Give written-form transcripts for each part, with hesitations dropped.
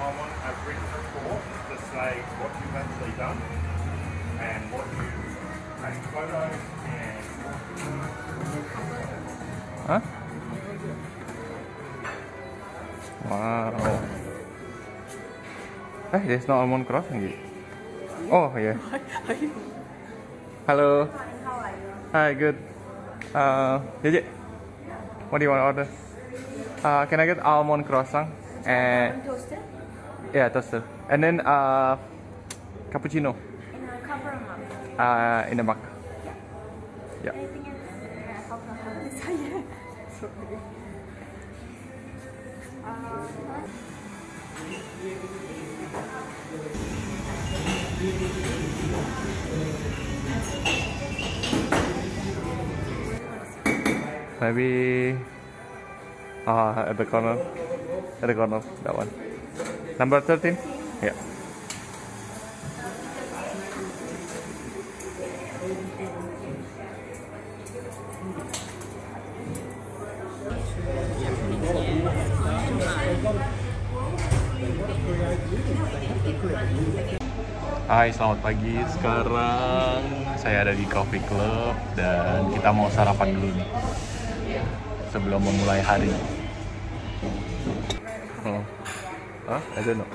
I want a written report to say what you've actually done and what you take photos and. Hah? Wow. There's no almond croissant. Oh yeah. Hello. How are you? Hi, good. JJ, what do you want to order? Can I get almond croissant and Toasted yeah, toasted, and then cappuccino in a cup or a mug? in the mug. Yeah. Anything else? Yeah, how come sorry. Maybe at the corner, that one. Number 13? Yeah. Hai, selamat pagi. Sekarang saya ada di Coffee Club dan kita mau sarapan dulu nih sebelum memulai hari. I don't know.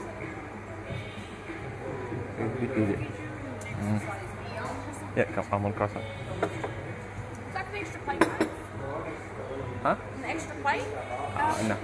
Ya, cup almond croissant. Is that an extra plate, right? Hah? An extra plate? No.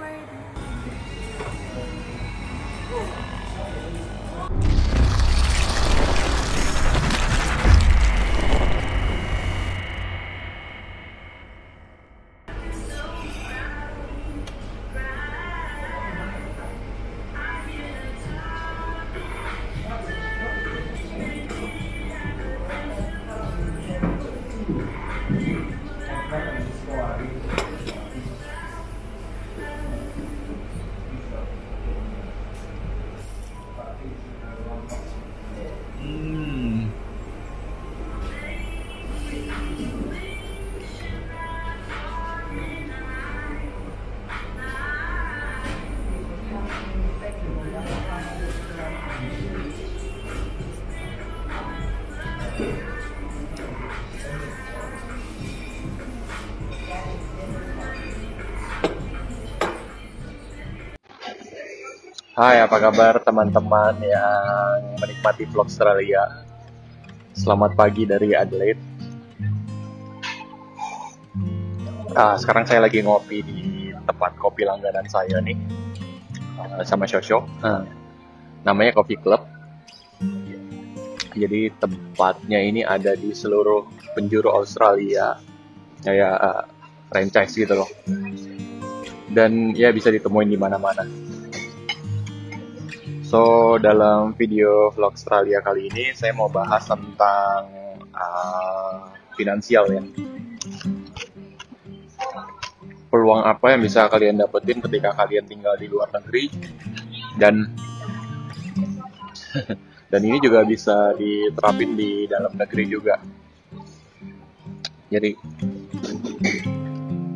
Hai, apa kabar teman-teman yang menikmati vlog Australia? Selamat pagi dari Adelaide. Sekarang saya lagi ngopi di tempat kopi langganan saya nih, sama Shosho. Namanya Coffee Club. Jadi tempatnya ini ada di seluruh penjuru Australia, kayak franchise gitu loh. Dan ya bisa ditemuin di mana-mana. So, dalam video vlog Australia kali ini, saya mau bahas tentang finansial ya. Peluang apa yang bisa kalian dapetin ketika kalian tinggal di luar negeri, dan ini juga bisa diterapin di dalam negeri juga. Jadi,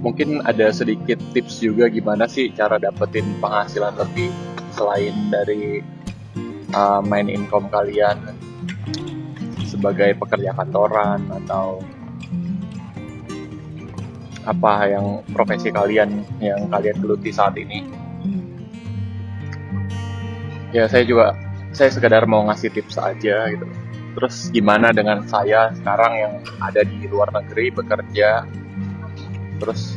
mungkin ada sedikit tips juga gimana sih cara dapetin penghasilan lebih selain dari main income kalian sebagai pekerja kantoran atau apa yang profesi kalian yang kalian geluti saat ini. Ya, saya sekedar mau ngasih tips aja gitu. Terus gimana dengan saya sekarang yang ada di luar negeri bekerja, terus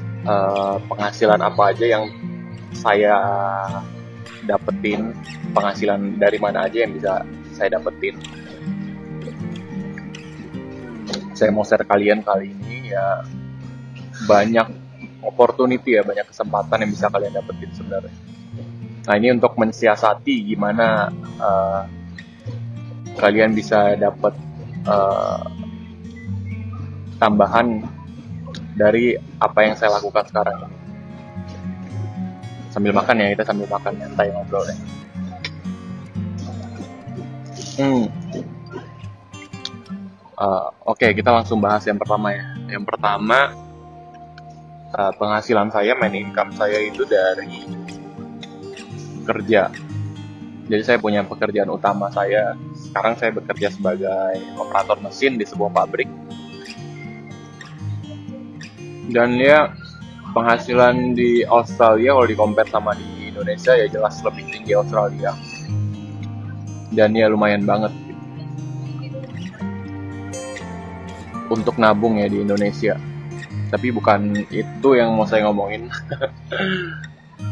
penghasilan apa aja yang saya dapetin, penghasilan dari mana aja yang bisa saya dapetin. Saya mau share kalian kali ini ya, banyak opportunity ya, banyak kesempatan yang bisa kalian dapetin sebenarnya. Nah, ini untuk mensiasati gimana kalian bisa dapat tambahan dari apa yang saya lakukan sekarang ini. Sambil makan ya, kita sambil makan nyantai ngobrol ya. Oke, kita langsung bahas yang pertama ya. Yang pertama, penghasilan saya, main income saya itu dari kerja. Jadi saya punya pekerjaan utama saya. Sekarang saya bekerja sebagai operator mesin di sebuah pabrik. Dan ya penghasilan di Australia kalau di-compare sama di Indonesia ya jelas lebih tinggi Australia. Dan ya lumayan banget untuk nabung ya di Indonesia. Tapi bukan itu yang mau saya ngomongin.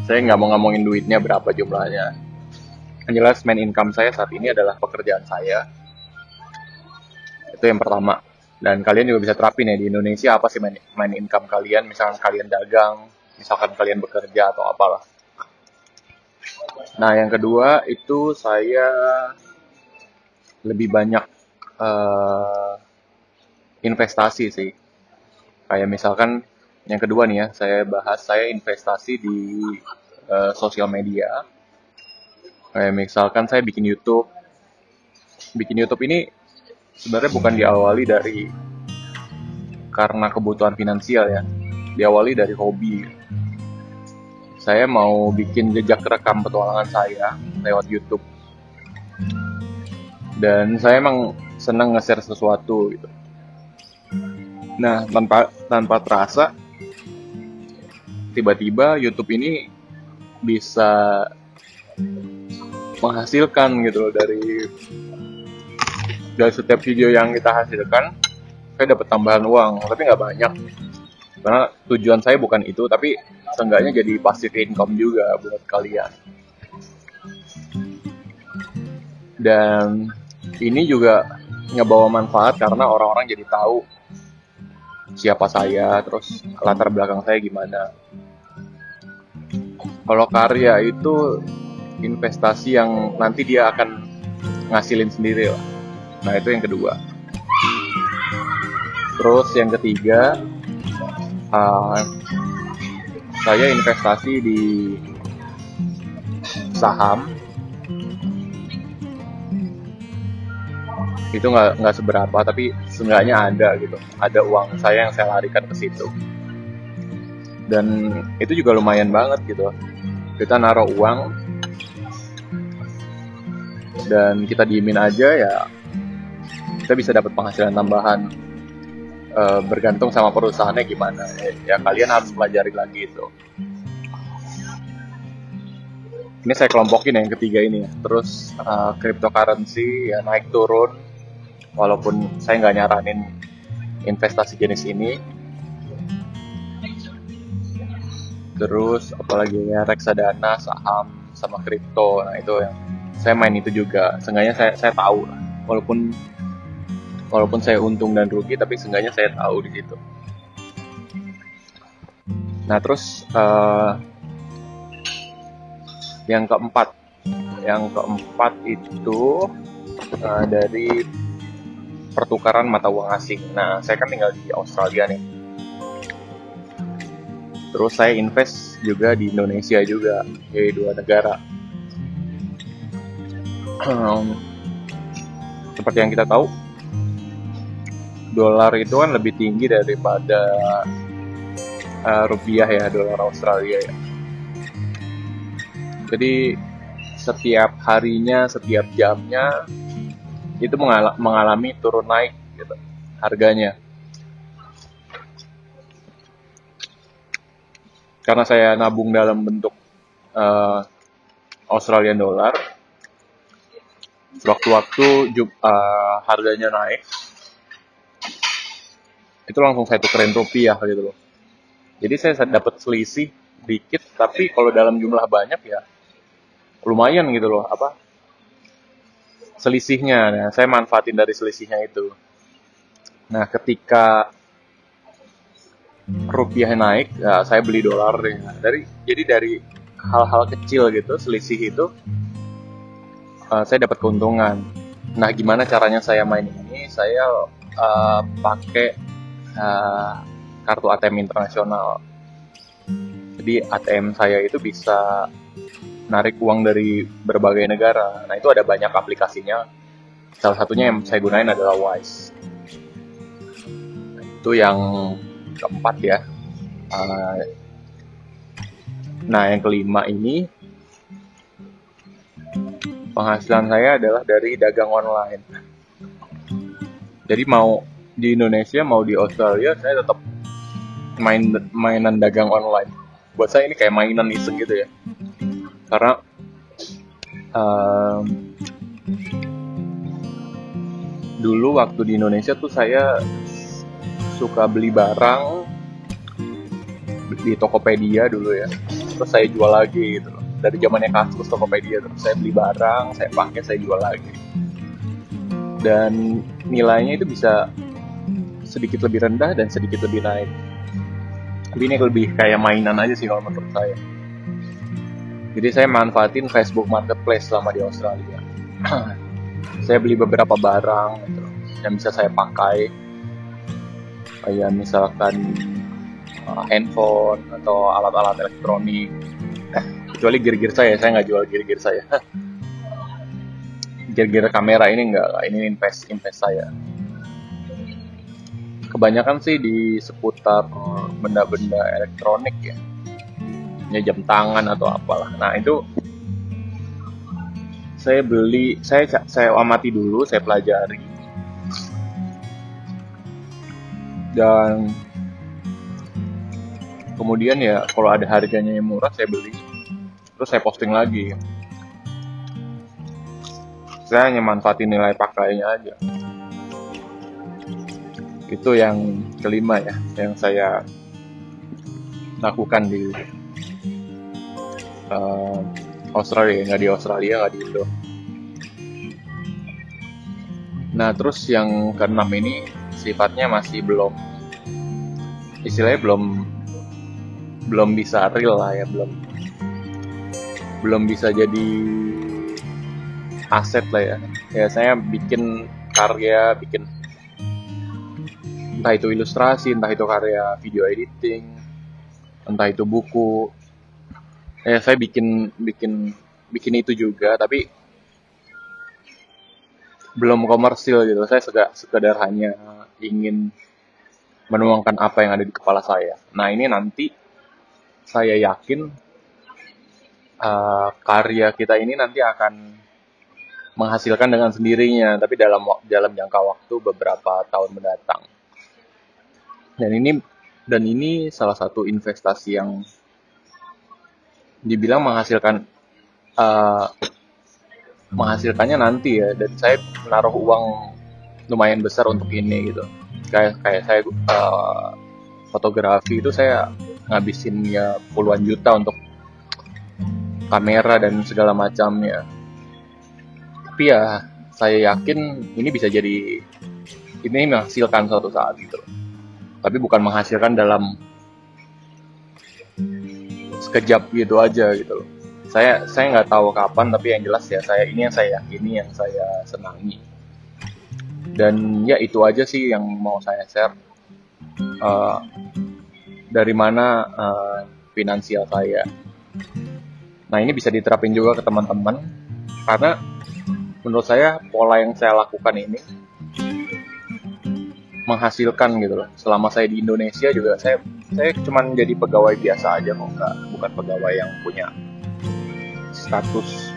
Saya nggak mau ngomongin duitnya berapa jumlahnya. Yang jelas main income saya saat ini adalah pekerjaan saya. Itu yang pertama. Dan kalian juga bisa terapin ya di Indonesia apa sih main income kalian. Misalkan kalian dagang, misalkan kalian bekerja atau apalah. Nah yang kedua itu saya lebih banyak investasi sih. Kayak misalkan yang kedua nih ya, saya investasi di sosial media. Kayak misalkan saya bikin YouTube. Bikin YouTube ini sebenarnya bukan diawali dari karena kebutuhan finansial ya. Diawali dari hobi. Saya mau bikin jejak rekam petualangan saya lewat YouTube. Dan saya emang senang nge-share sesuatu gitu. Nah, tanpa terasa tiba-tiba YouTube ini bisa menghasilkan gitu loh dari setiap video yang kita hasilkan saya dapat tambahan uang, tapi nggak banyak karena tujuan saya bukan itu, tapi seenggaknya jadi passive income juga buat kalian. Dan ini juga ngebawa manfaat karena orang-orang jadi tahu siapa saya, terus latar belakang saya gimana. Kalau karya itu investasi yang nanti dia akan ngasilin sendiri lah. Nah itu yang kedua. Terus yang ketiga, saya investasi di saham. Itu nggak seberapa, tapi seenggaknya ada gitu, ada uang saya yang saya larikan ke situ. Dan itu juga lumayan banget gitu, kita naruh uang dan kita diemin aja ya, kita bisa dapat penghasilan tambahan. Bergantung sama perusahaannya gimana ya, kalian harus pelajari lagi itu. Ini saya kelompokin yang ketiga ini ya. Terus cryptocurrency ya naik turun, walaupun saya nggak nyaranin investasi jenis ini. Terus apalagi ya, reksadana, saham, sama kripto. Nah itu yang saya main itu juga. Seenggaknya saya tahu lah. Walaupun saya untung dan rugi, tapi seenggaknya saya tahu di situ. Nah terus yang keempat itu dari pertukaran mata uang asing. Nah, saya kan tinggal di Australia nih. Terus saya invest juga di Indonesia juga, jadi 2 negara. Seperti yang kita tahu, dolar itu kan lebih tinggi daripada rupiah ya, dolar Australia ya. Jadi setiap harinya, setiap jamnya itu mengalami turun naik gitu harganya. Karena saya nabung dalam bentuk Australian dollar, sewaktu-waktu harganya naik, itu langsung saya tukerin rupiah gitu loh. Jadi saya dapat selisih dikit, tapi kalau dalam jumlah banyak ya lumayan gitu loh, selisihnya. Nah, saya manfaatin dari selisihnya itu. Nah, ketika rupiah naik, ya saya beli dolar ya. Jadi dari hal-hal kecil gitu, selisih itu saya dapat keuntungan. Nah, gimana caranya saya main ini? Saya pakai kartu ATM internasional. Jadi ATM saya itu bisa narik uang dari berbagai negara. Nah itu ada banyak aplikasinya. Salah satunya yang saya gunain adalah Wise. Itu yang keempat ya. Nah yang kelima ini penghasilan saya adalah dari dagang online. Jadi mau di Indonesia mau di Australia saya tetap mainan dagang online. Buat saya ini kayak mainan iseng gitu ya. Karena dulu waktu di Indonesia tuh saya suka beli barang di Tokopedia dulu ya, terus saya jual lagi gitu loh. Dari zamannya Kaskus Tokopedia, terus saya beli barang, saya pakai, saya jual lagi. Dan nilainya itu bisa sedikit lebih rendah dan sedikit lebih naik. Tapi ini lebih kayak mainan aja sih kalau menurut saya. Jadi saya manfaatin Facebook Marketplace selama di Australia. Saya beli beberapa barang gitu, yang bisa saya pakai, kayak misalkan handphone atau alat-alat elektronik. Kecuali gear-gear saya nggak jual gear-gear saya. Gear-gear kamera ini nggak, ini invest saya. Kebanyakan sih di seputar benda-benda elektronik ya jam tangan atau apalah. Nah itu saya beli, saya amati dulu, saya pelajari, dan kemudian ya kalau ada harganya yang murah saya beli, terus saya posting lagi. Saya hanya manfaatin nilai pakainya aja. Itu yang kelima ya, yang saya lakukan di Australia, nggak di Australia, nggak di Indo. Nah terus yang keenam ini sifatnya masih belum, istilahnya belum bisa real lah ya, belum bisa jadi aset lah ya. Ya saya bikin karya, entah itu ilustrasi, entah itu karya video editing, entah itu buku. Ya saya bikin itu juga, tapi belum komersil gitu. Saya sekedar hanya ingin menuangkan apa yang ada di kepala saya. Nah ini nanti saya yakin karya kita ini nanti akan menghasilkan dengan sendirinya, tapi dalam jangka waktu beberapa tahun mendatang. Dan ini salah satu investasi yang dibilang menghasilkannya nanti ya, dan saya menaruh uang lumayan besar untuk ini gitu. Kayak saya fotografi itu saya ngabisin ya puluhan juta untuk kamera dan segala macamnya. Tapi ya saya yakin ini bisa jadi, ini menghasilkan suatu saat gitu. Tapi bukan menghasilkan dalam sekejap gitu aja gitu loh. Saya nggak tahu kapan, tapi yang jelas ya ini yang saya yakini, yang saya senangi. Dan ya itu aja sih yang mau saya share. Dari mana finansial saya. Nah ini bisa diterapin juga ke teman-teman, karena menurut saya pola yang saya lakukan ini menghasilkan gitu loh. Selama saya di Indonesia juga saya cuma jadi pegawai biasa aja kok, bukan pegawai yang punya status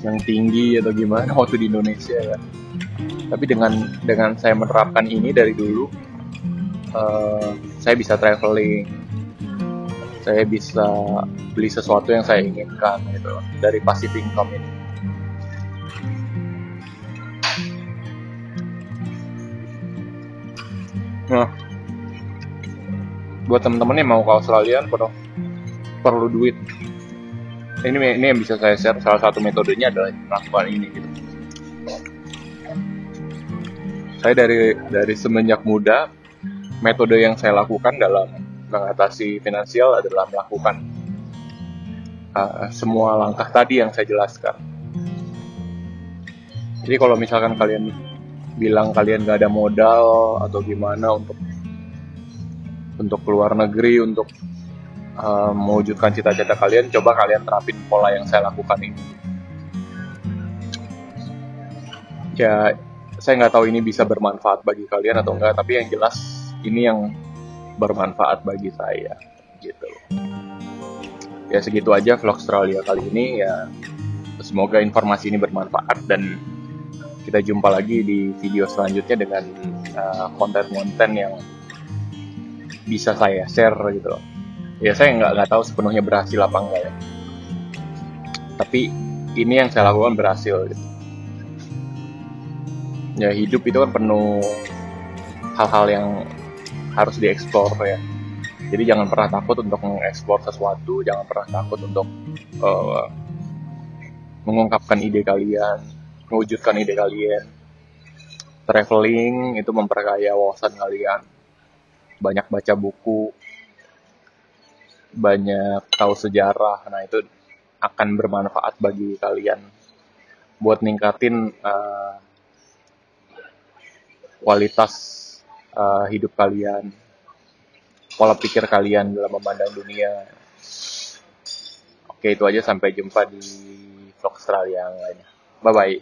yang tinggi atau gimana waktu di Indonesia ya. Tapi dengan saya menerapkan ini dari dulu, saya bisa traveling, saya bisa beli sesuatu yang saya inginkan gitu loh, dari passive income ini. Nah, buat teman-teman yang mau ke Australia perlu duit. Ini yang bisa saya share, salah satu metodenya adalah melakukan ini gitu. Saya dari semenjak muda, metode yang saya lakukan dalam mengatasi finansial adalah melakukan semua langkah tadi yang saya jelaskan. Jadi kalau misalkan kalian bilang kalian gak ada modal atau gimana untuk keluar negeri, untuk mewujudkan cita-cita kalian, coba kalian terapin pola yang saya lakukan ini. Ya, saya nggak tahu ini bisa bermanfaat bagi kalian atau enggak, tapi yang jelas ini yang bermanfaat bagi saya, gitu. Ya segitu aja vlog Australia kali ini ya. Semoga informasi ini bermanfaat dan kita jumpa lagi di video selanjutnya dengan konten-konten yang bisa saya share gitu loh. Ya saya nggak tahu sepenuhnya berhasil apa enggak ya. Tapi ini yang saya lakukan berhasil gitu. Ya hidup itu kan penuh hal-hal yang harus dieksplor ya. Jadi jangan pernah takut untuk mengeksplor sesuatu, jangan pernah takut untuk mengungkapkan ide kalian, mewujudkan ide kalian. Traveling itu memperkaya wawasan kalian. Banyak baca buku, banyak tahu sejarah. Nah, itu akan bermanfaat bagi kalian buat ningkatin kualitas hidup kalian, pola pikir kalian dalam memandang dunia. Oke, itu aja. Sampai jumpa di vlog Australia yang lainnya. Bye-bye.